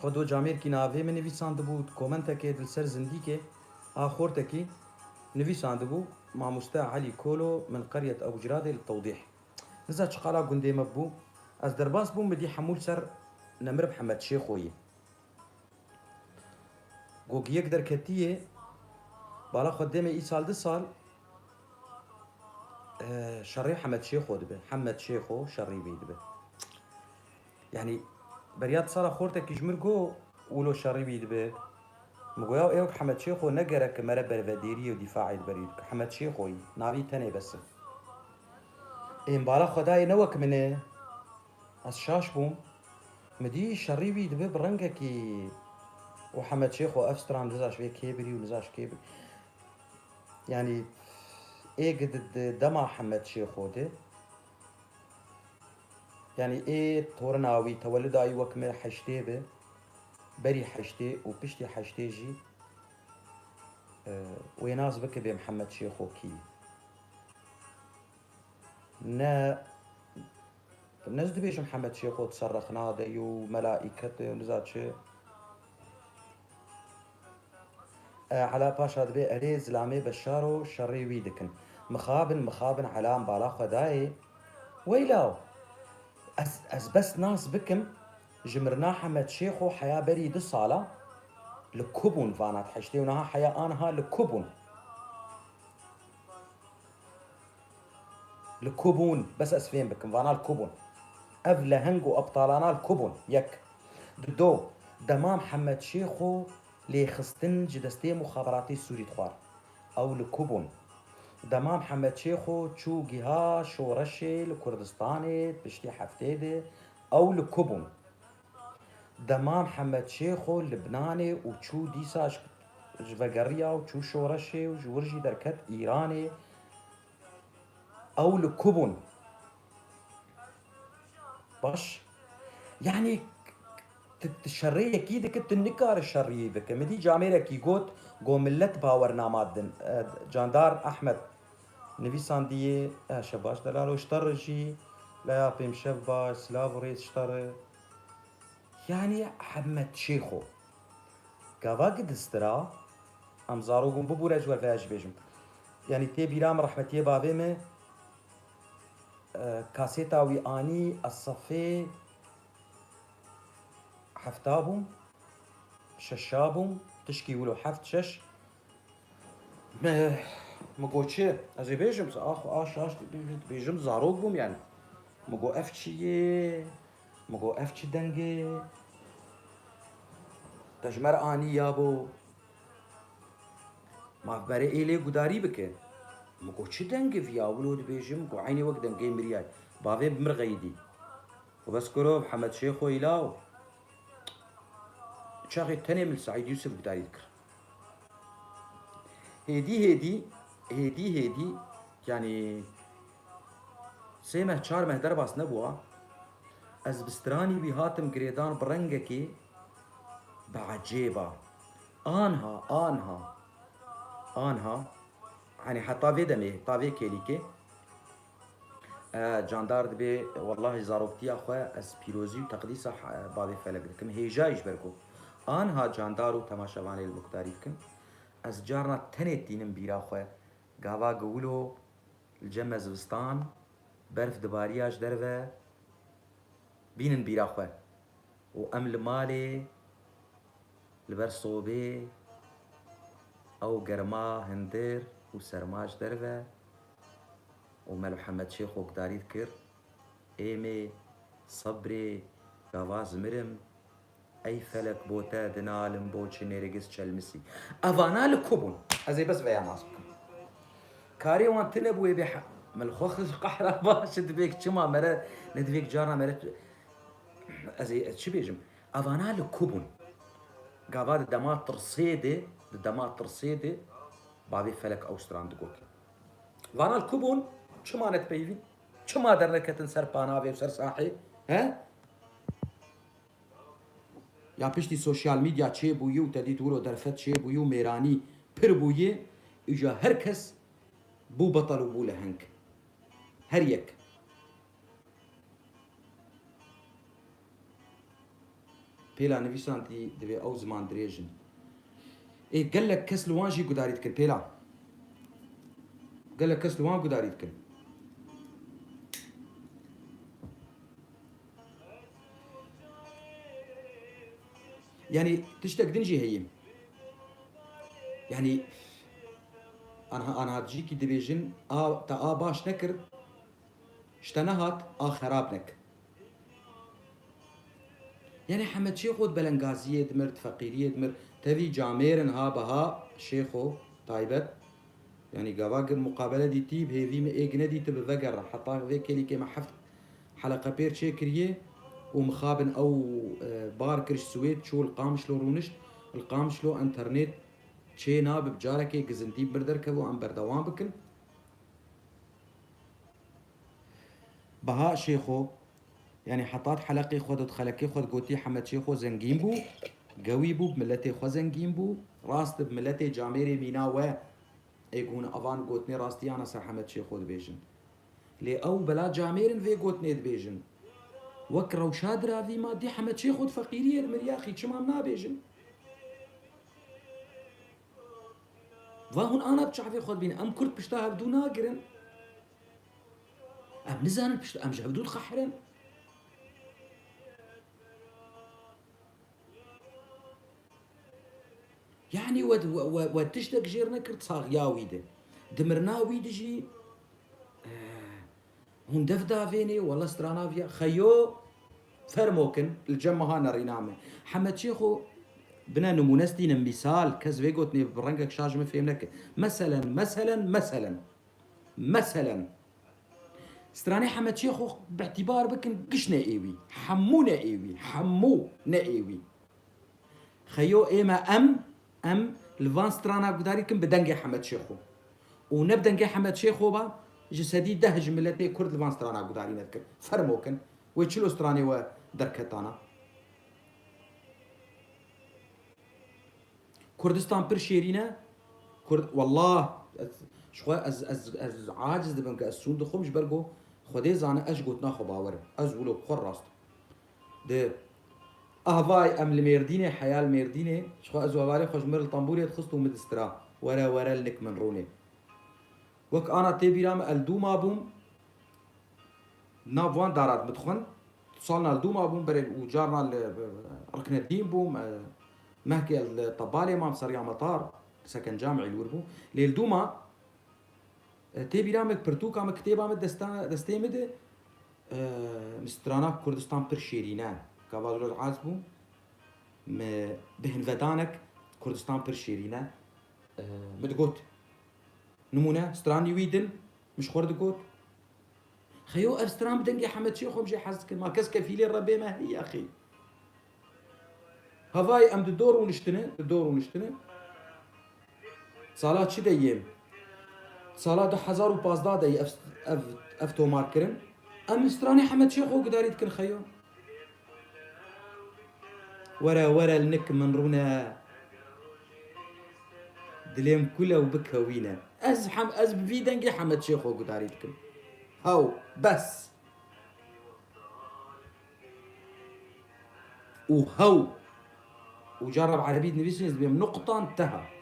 خودو جامیر کی ناوی من نویساند بود کومنت که دل سر زندگی آخرت کی نویساند بود ماموستا علي كولو من قرية أبو جرادة للتوضيح نزا شقالا قندي مبو از درباس بو مدي حمول سر نمر محمد شيخوي قوق يقدر كتيه بالا خدامي اي سال دي سال شري حمد شيخو دبي حمد شيخو شري بي دبي يعني بريات صار خورتك يجمرقو ولو شري بي دبي مقوياو ايوك حمد شيخو نقرك مرة برفديري ودفاعي البريد حمد شيخوي ناوي تاني بس إن بالا خداي نوك منه از شاش بوم مدي شري بي دبي برنقكي وحمد شيخو افسترام نزاش بيه كيبري ونزاش كيبري يعني ايه قد دما حمد شيخو ده يعني ايه تورناوي تولد اي وكمل حشتي به بري حشتي وبشتي حشتي جي ويناس بك بمحمد شيخو كي نا نزد بيش محمد شيخو تصرخ نادي وملائكة ونزاد شي على باشا دبي اريز لامي بشارو شري ويدكن مخابن علام بالا خداي ويلاو از بس ناس بكم جمرنا حمد شيخو حياة بري دي صالة لكوبون فانات حشتي ونها حياة انها لكوبون بس اسفين بكم فانا الكوبون افلا هنجو ابطالانا الكوبون يك دو دمام محمد شيخو لي خستن جدستي مخابراتي سوري تخوار او لكوبون دمام محمد شيخو تشو جهة شورشي لكردستاني بشتي حفتيدي او لكوبون دمام محمد شيخو لبناني وتشو ديساش جفقريا وتشو شورشي وجورجي دركت ايراني او لكوبون باش يعني الشرية كي دكت النكار الشرية بك مدي جاميرة كي قوت قو ملت باور نامادن جاندار أحمد نفيسان دي شباش دلالو اشتر جي لا يابيم شباش سلافوريت اشتر يعني حمد شيخو كافا قد استرا ام زارو قم ببورا جوال فيهاش بيجم يعني تي بيرام رحمتي بابي كاسيتا وي اني الصفي حفتابهم ششابهم تشكي ولو حفت شش مقو چه از بیجم آخ آش بیجم زاروگ بوم يعني مقو اف چیه مقو اف چی دنگه تجمر آنی یابو ما برای ایلی گداری بکه مقو چی دنگه فيا ولود بیجم مقو عيني وقت دنگه مرياي بافي بمرغيدي وبس كرو محمد شيخو إلاو شاغي تاني من سعيد يوسف بداري ذكر هيدي يعني سيمه چار مه درباس نبوا از بستراني بهاتم قريدان برنگكي بعجيبة آنها يعني حتى في دمي طافي كيليكي جاندار دبي والله زاروبتي اخوة از بيروزي وتقديس بابي فلك دكم هي جايش بركو آنها جاندارو تماشاواني المقداري دكم از جارنا تنت دينم بيرا اخوة قاوا قولو الجمع زبستان برف دبارياش درفه بينن بيرا اخوة وأمل مالي البرصوبي او قرما هندر وسرماج درفه ومال محمد شيخ وقداري ذكر ايمي صبري قواز مرم اي فلك بوتا دنالم بوچ نيرجس چلمسي افانا لكوبون ازي بس بيا ناسكم كاري وان تلبو يبيح ملخوخ قحرة باش دبيك چما مرة ندبيك جارنا مرة ازي چي بيجم افانا لكوبون قاباد الدمات ترصيدي بابي فلك اوستران دقوكي وانا الكوبون چما نتبيفي چما درنكتن سر باناوي وسر ساحي ها يا بشتي سوشيال ميديا چه بويو تدي تورو درفت چه بويو ميراني پر بويه اجا هركس بو بطل وبو لهنك هر يك بيلا نفيسان دي او زمان دريجن ايه قال لك كس لوان جي قداريت كل بيلا قال لك كس لوان قداريت كل يعني تشتك دنجي هي يعني انا هتجيكي ديفيجن تا باش نكر اشتنهات خرابنك يعني حمد شيخو بلنغازية دمرت فقيرية دمر تبي جاميرن ها بها شيخو تايبت يعني قواقر مقابلة دي تيب هذي ما ايقنا دي تب ذقر حتى ذيك اللي كما حفت حلقة بير شيكريه ومخابن او باركرش سويت شو القامش لو رونش القامش لو انترنت شي ناب بجاركي قزنتي بردركبو عم بردوان بكن بها شيخو يعني حطات حلقي خودت خلقي خود قوتي حمد شيخو زنجين بو قوي بو بملتي خو زنجين بو راست بملتي جاميري ميناوه ايقون افان قوتني راستي انا سر حمد شيخو دبيجن لي او بلا جاميرن في قوتني دبيجن وكرو شادرا في ما دي حمد شيخو فقيرية مرياخي شمام نابيجن وهون انا بتشعفي خود بين ام كرت بشتاها بدو ناقرن ام نزان بشتا ام جهبدو الخحرن يعني ود جيرنا كرت صاغ يا ويده دمرنا ويدجي هون دفدا فيني والله سترانا فيا خيو فرموكن الجمع هانا رينامه حمد شيخو بنا نمونستين مثال كز فيجوتني برنجك شاج ما فهم لك مثلا ستراني حمد شيخو باعتبار بكن قشنا ايوي حمونا ايوي حمو نايوي خيو ايما ام الفان سترانا قداريكم بدنجي حمد شيخو ونبدنجي حمد شيخو با جسدي دهج ملتي كرد الفان سترانا قداري نذكر فرموكن ويتشلو ستراني ودركتانا كردستان بر شيرينا كرد والله شخوا از عاجز دبن كاسون دخمش برجو خدي زانا اش قوتنا خو باور از ولو خراست ده اهواي ام الميردينه حياه الميردينه شخوا از واري خوش مر الطنبوري تخصتو مدسترا ورا لك من روني وك انا تبيرام الدوما بوم نافوان دارات مدخن صالنا الدوما بوم برين وجارنا ركن الدين بوم مهكي الطبالي مام سريع مطار سكن جامعي الوربو للدوما تبي رامك برتوكا مكتبة مد دستيمد مسترانا كردستان پر شيرينان كابادرو عازبو بهن ودانك كردستان پر شيرينان مدقوت نمونة ستراني ويدن مش خورد قوت خيو ارستران بدنجي حمد شيخو مجي حزك ما كس كفيلي الربي ما هي يا اخي هواي ام دور ونشتنه صالات شي ديم صالات 2015 دي اف تومار كرن ام استراني حمد شيخو قداري تكن خيو ورا النك من رونا دليم كله وبكوينا از بفيدنجي حمد شيخو قداري تكن هاو بس وهو وجرب عربية نبيسنس بهم نقطة انتهى